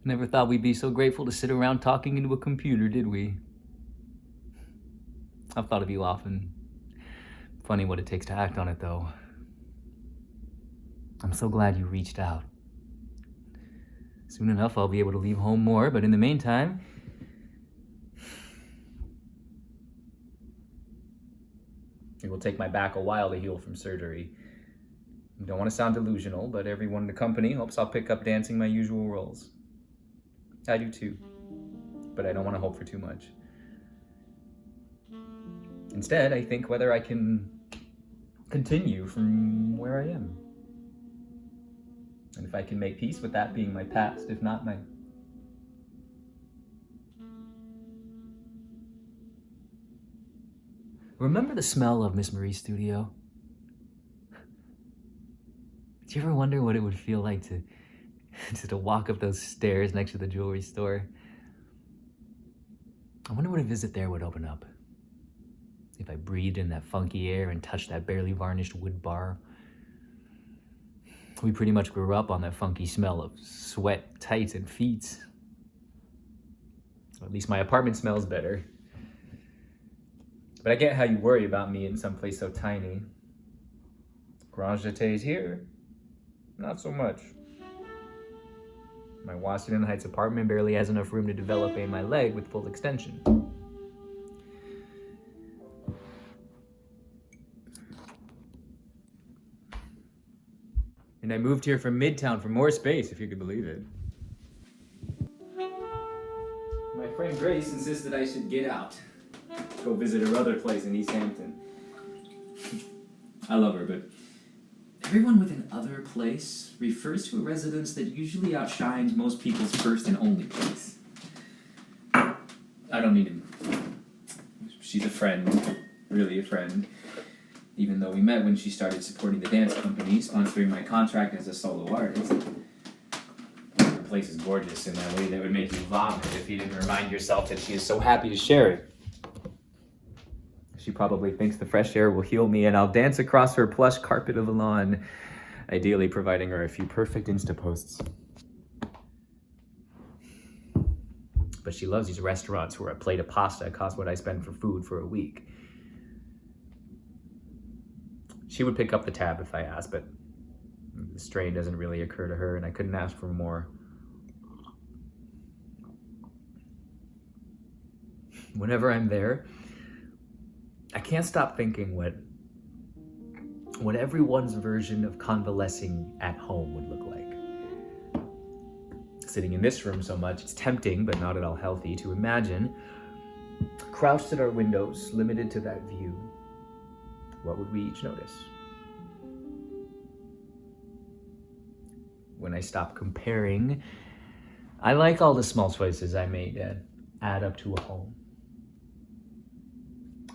Never thought we'd be so grateful to sit around talking into a computer, did we? I've thought of you often. Funny what it takes to act on it, though. I'm so glad you reached out. Soon enough, I'll be able to leave home more, but in the meantime, it will take my back a while to heal from surgery. I don't want to sound delusional, but everyone in the company hopes I'll pick up dancing my usual roles. I do too, but I don't want to hope for too much. Instead, I think whether I can continue from where I am. And if I can make peace with that being my past, if not my... Remember the smell of Miss Marie's studio? Do you ever wonder what it would feel like to walk up those stairs next to the jewelry store? I wonder what a visit there would open up. If I breathed in that funky air and touched that barely varnished wood bar. We pretty much grew up on that funky smell of sweat, tights, and feet. Or at least my apartment smells better. But I get how you worry about me in someplace so tiny. Grange d'été here, not so much. My Washington Heights apartment barely has enough room to develop my leg with full extension. And I moved here from Midtown for more space, if you could believe it. My friend Grace insisted I should get out. Go visit her other place in East Hampton. I love her, but everyone with an other place refers to a residence that usually outshines most people's first and only place. I don't mean him. She's a friend, really a friend. Even though we met when she started supporting the dance company, sponsoring my contract as a solo artist. Her place is gorgeous in that way that would make you vomit if you didn't remind yourself that she is so happy to share it. She probably thinks the fresh air will heal me and I'll dance across her plush carpet of a lawn, ideally providing her a few perfect Insta posts. But she loves these restaurants where a plate of pasta costs what I spend for food for a week. She would pick up the tab if I asked, but the strain doesn't really occur to her, and I couldn't ask for more. Whenever I'm there, I can't stop thinking what everyone's version of convalescing at home would look like. Sitting in this room so much, it's tempting, but not at all healthy, to imagine, crouched at our windows, limited to that view, what would we each notice? When I stop comparing, I like all the small choices I made that add up to a home.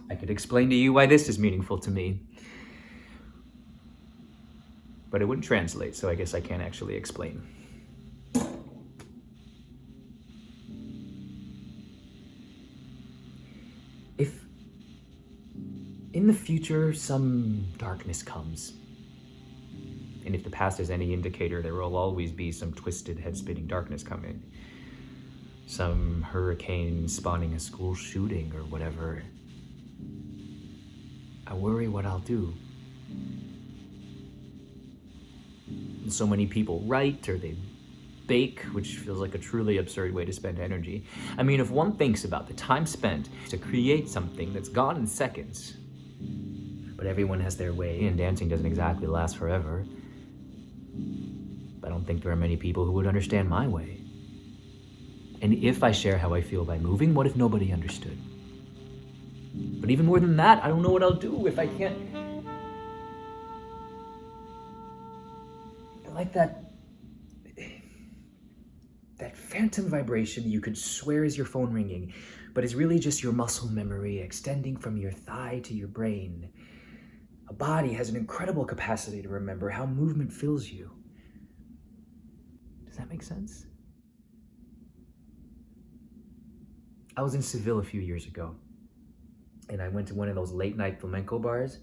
I could explain to you why this is meaningful to me, but it wouldn't translate, so I guess I can't actually explain. If in the future some darkness comes, and if the past is any indicator, there will always be some twisted, head-spinning darkness coming. Some hurricane spawning a school shooting or whatever. I worry what I'll do. So many people write or they bake, which feels like a truly absurd way to spend energy. I mean, if one thinks about the time spent to create something that's gone in seconds, but everyone has their way and dancing doesn't exactly last forever, I don't think there are many people who would understand my way. And if I share how I feel by moving, what if nobody understood? But even more than that, I don't know what I'll do if I can't. I like that phantom vibration you could swear is your phone ringing, but is really just your muscle memory extending from your thigh to your brain. A body has an incredible capacity to remember how movement fills you. Does that make sense? I was in Seville a few years ago, and I went to one of those late night flamenco bars.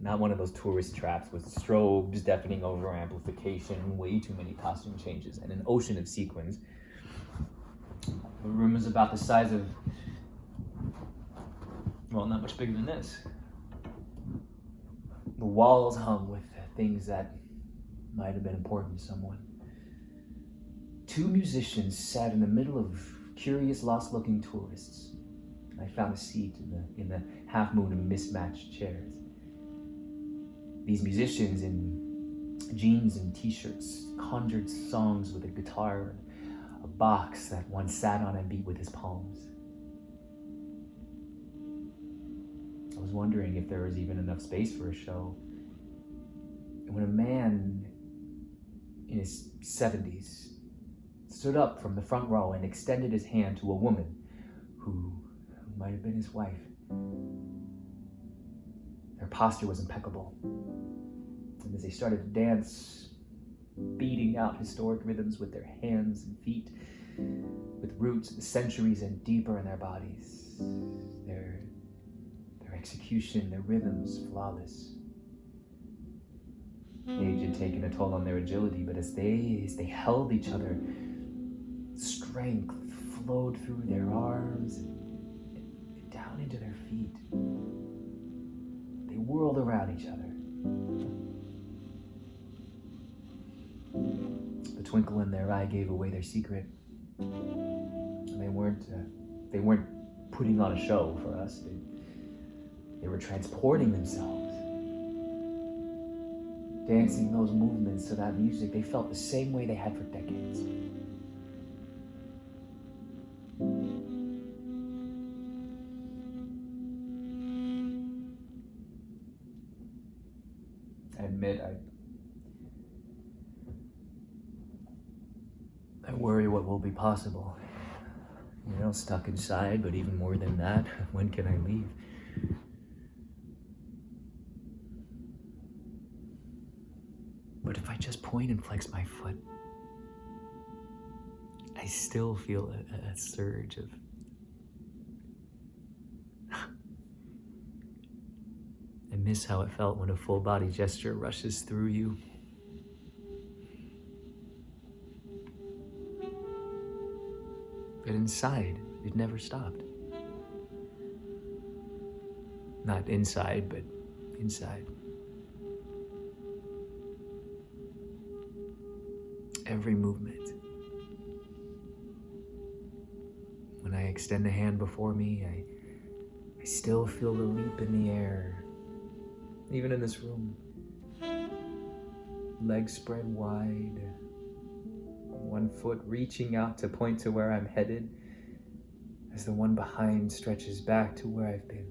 Not one of those tourist traps with strobes, deafening over amplification, way too many costume changes, and an ocean of sequins. The room was about the size of, well, not much bigger than this. The walls hung with things that might have been important to someone. Two musicians sat in the middle of curious, lost-looking tourists. I found a seat in the half-moon of mismatched chairs. These musicians in jeans and t-shirts conjured songs with a guitar and a box that one sat on and beat with his palms. I was wondering if there was even enough space for a show. And when a man in his 70s stood up from the front row and extended his hand to a woman who might have been his wife. Their posture was impeccable. And as they started to dance, beating out historic rhythms with their hands and feet, with roots of the centuries and deeper in their bodies, their execution, their rhythms flawless. Age had taken a toll on their agility, but as they held each other, strength flowed through their arms and down into their feet. They whirled around each other. The twinkle in their eye gave away their secret. They weren't putting on a show for us. They were transporting themselves. Dancing those movements to that music, they felt the same way they had for decades. I admit, I worry what will be possible. Stuck inside, but even more than that, when can I leave? But if I just point and flex my foot, I still feel a surge of I miss how it felt when a full body gesture rushes through you. But inside, it never stopped. Not inside, but inside. Every movement. When I extend a hand before me, I still feel the leap in the air. Even in this room. Legs spread wide. One foot reaching out to point to where I'm headed, as the one behind stretches back to where I've been.